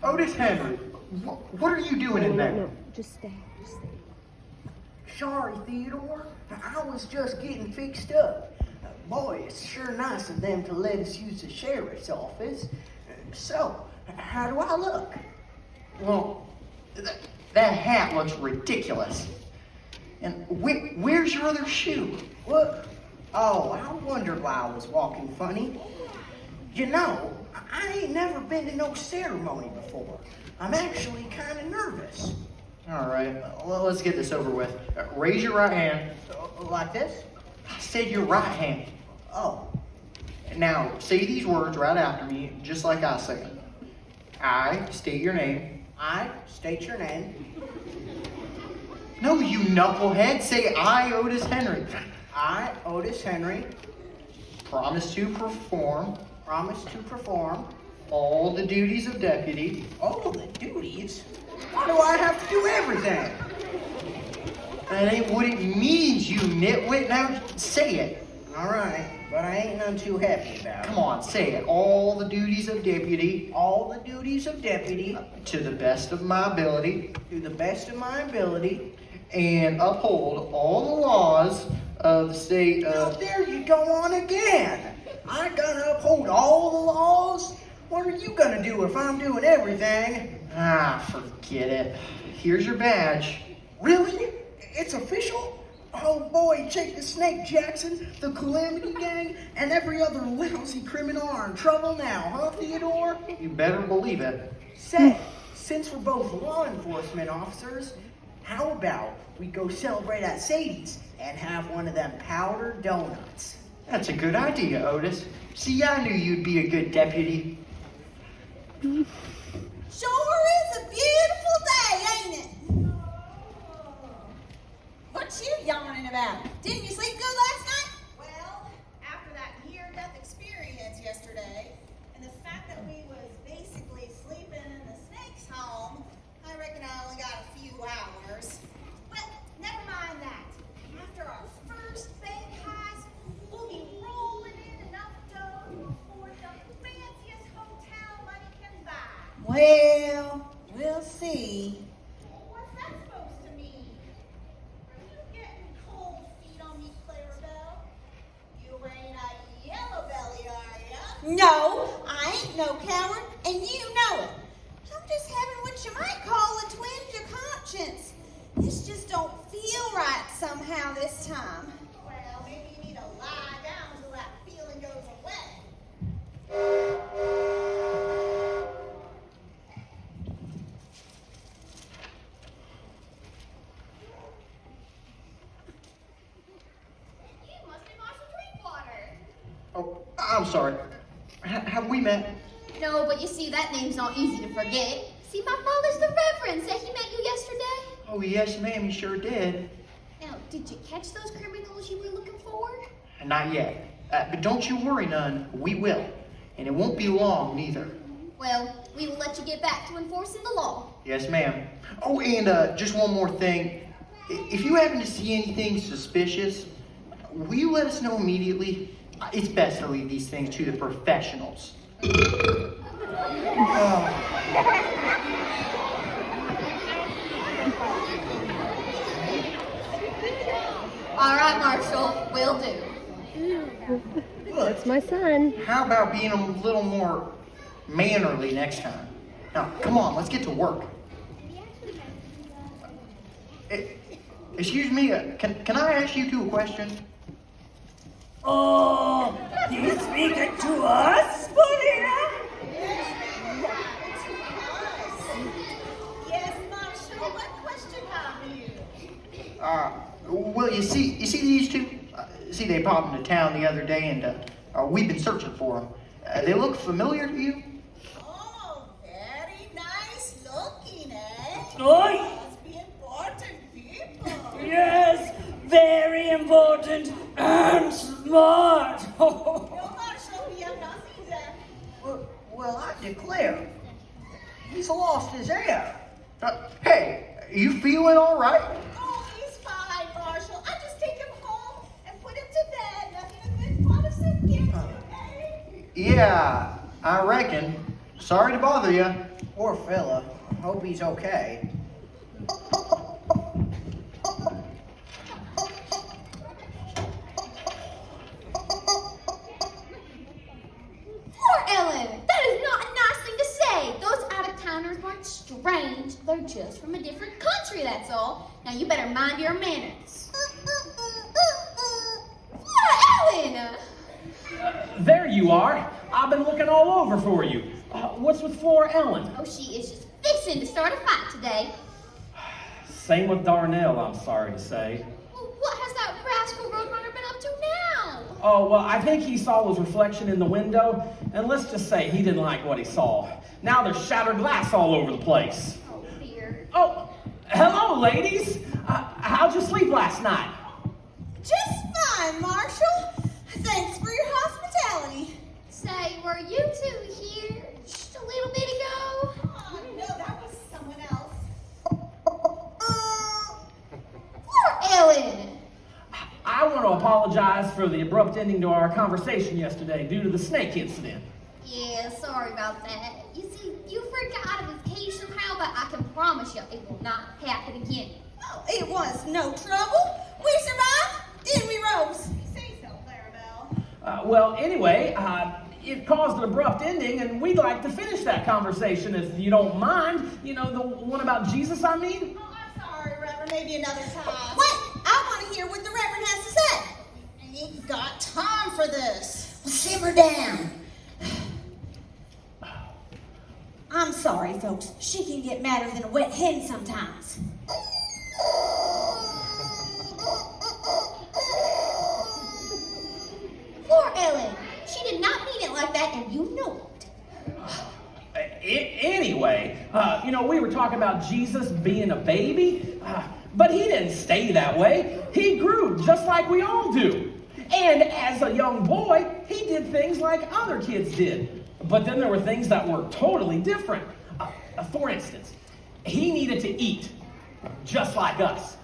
Otis Henry, what are you doing in there? No, just stay. Sorry, Theodore. I was just getting fixed up. Boy, it's sure nice of them to let us use the sheriff's office. So, how do I look? Well, that hat looks ridiculous. And where's your other shoe? What? Oh, I wondered why I was walking funny. You know, I ain't never been to no ceremony before. I'm actually kind of nervous. All right, well, let's get this over with. Raise your right hand. Like this? I said your right hand. Oh. Now, say these words right after me, just like I say them. I state your name. I state your name. No, you knucklehead. Say I, Otis Henry. I, Otis Henry, Promise to perform promise to perform all the duties of deputy. all the duties. Why do I have to do everything? That ain't what it means, you nitwit. Now say it. All right, but I ain't none too happy about it. Come on, say it. All the duties of deputy All the duties of deputy to the best of my ability, to the best of my ability. and uphold all the laws of the state Now of... there you go on again. I gotta uphold all the laws? What are you gonna do if I'm doing everything? Ah, forget it. Here's your badge. Really? It's official? Oh boy, Jake the Snake Jackson, the Calamity Gang, and every other lousy criminal are in trouble now, huh, Theodore? You better believe it. Say, since we're both law enforcement officers, how about we go celebrate at Sadie's and have one of them powdered donuts? That's a good idea, Otis. See, I knew you'd be a good deputy. Sure is a beautiful day, ain't it? What you yawning about? Didn't you sleep good last night? Well, after that near-death experience yesterday, and the fact that we was basically sleeping in the snake's home, I reckon I only got a few hours. But never mind that. After our first bank heist, we'll be rolling in enough dough to afford the fanciest hotel money can buy. Well, we'll see. What's that supposed to mean? Are you getting cold feet on me, Clarabelle? You ain't a yellow belly, are ya? No, I ain't no coward, and you know it. I'm just having what you might call a twinge of conscience. This just don't feel right somehow this time. Well, maybe you need to lie down till that feeling goes away. You must have lost some drink water. Oh, I'm sorry. Have we met? No, but you see, that name's not easy to forget. See, my father's the Reverend. Said he met you yesterday. Oh, yes, ma'am, you sure did. Now, did you catch those criminals you were looking for? Not yet. But don't you worry none. We will. And it won't be long, neither. Well, we will let you get back to enforcing the law. Yes, ma'am. Oh, and just one more thing. If you happen to see anything suspicious, will you let us know immediately? It's best to leave these things to the professionals. All right, Marshal, will do. That's my son. How about being a little more mannerly next time? Now, come on, let's get to work. Excuse me, can I ask you two a question? Oh, you speaking to us, Polina? Yes, Marshal, what question have you? Well, you see these two? See, they popped into town the other day, and we've been searching for them. They look familiar to you? Oh, very nice looking, eh? Oh, Must be important people. yes, very important and smart. No, Marshal, we have not seen them. Well, I declare, he's lost his air. Hey, you feeling all right? Oh, he's fine, Marshal. I just take him home and put him to bed. Nothing a good pot of soup gets you, eh? Yeah, I reckon. Sorry to bother you. Poor fella. Hope he's okay. Poor Ellen! That is not a nice thing to say. Those out-of-towners weren't strange. They're just from a different country, that's all. Now you better mind your manners. Poor Ellen! There you are. I've been looking all over for you. What's with Flora Ellen? Oh, she is just fixing to start a fight today. Same with Darnell, I'm sorry to say. Well, what has that rascal roadrunner been up to now? Oh, well, I think he saw his reflection in the window, and let's just say he didn't like what he saw. Now there's shattered glass all over the place. Oh, dear. Oh, hello, ladies. How'd you sleep last night? Just fine, Marshall. Thanks for your hospitality. Say, were you two here just a little bit ago? Oh, no, that was someone else. Poor Ellen! I want to apologize for the abrupt ending to our conversation yesterday due to the snake incident. Yeah, sorry about that. You see, you forgot a vacation somehow, but I can promise you it will not happen again. Oh, it was no trouble. We survived, didn't we, Rose? Say so, Clarabelle. Well, anyway, it caused an abrupt ending, and we'd like to finish that conversation if you don't mind. You know, the one about Jesus, I mean? Oh, I'm sorry, Reverend. Maybe another time. Wait, I want to hear what the Reverend has to say. I ain't got time for this. Simmer down. I'm sorry, folks. She can get madder than a wet hen sometimes. Poor Ellen! She did not mean it like that, and you know it. Anyway, you know, we were talking about Jesus being a baby, but he didn't stay that way. He grew just like we all do. And as a young boy, he did things like other kids did. But then there were things that were totally different. For instance, he needed to eat, just like us.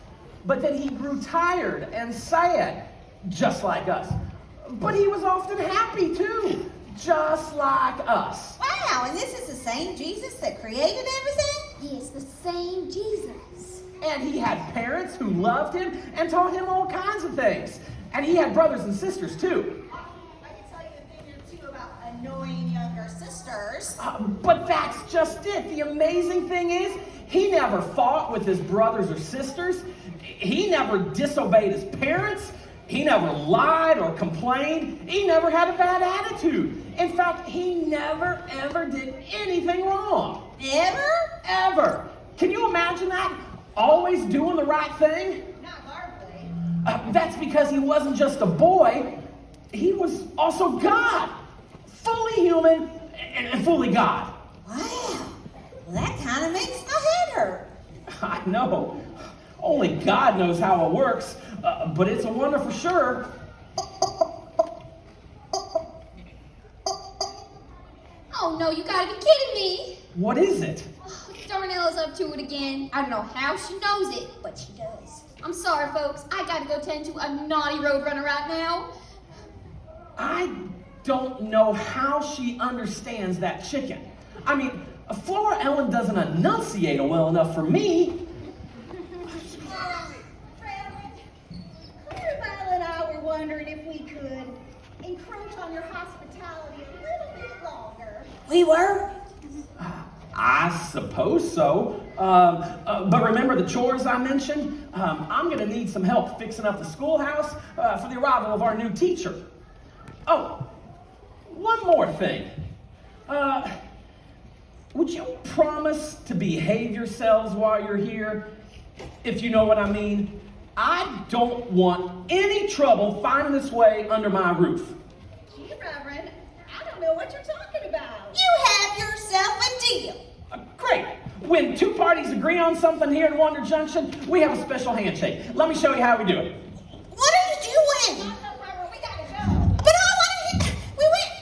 But then he grew tired and sad, just like us. But he was often happy too, just like us. Wow, and this is the same Jesus that created everything? Yes, the same Jesus. And he had parents who loved him and taught him all kinds of things. And he had brothers and sisters too. I can tell you a thing or two about annoying younger sisters. But that's just it. The amazing thing is, he never fought with his brothers or sisters. He never disobeyed his parents. He never lied or complained. He never had a bad attitude. In fact, he never, ever did anything wrong. Ever? Ever. Can you imagine that? Always doing the right thing? Not hardly. That's because he wasn't just a boy. He was also God. Fully human and fully God. Wow. Well, that kind of makes my head hurt. I know. Only God knows how it works, but it's a wonder for sure. Oh no, you gotta be kidding me! What is it? Oh, Darnell is up to it again. I don't know how she knows it, but she does. I'm sorry, folks. I gotta go tend to a naughty roadrunner right now. I don't know how she understands that chicken. I mean, Flora Ellen doesn't enunciate well enough for me. Clarabelle and I were wondering if we could encroach on your hospitality a little bit longer. We were? I suppose so. But remember the chores I mentioned? I'm going to need some help fixing up the schoolhouse for the arrival of our new teacher. Oh, one more thing. Would you promise to behave yourselves while you're here? If you know what I mean. I don't want any trouble finding its way under my roof. Gee, Reverend, I don't know what you're talking about. You have yourself a deal. Great. When two parties agree on something here in Wonder Junction, we have a special handshake. Let me show you how we do it. What are you doing? Reverend, we gotta go. But I want to. We weren't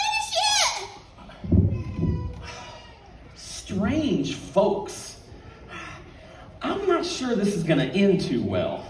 finished yet. Strange folks. I'm not sure this is going to end too well.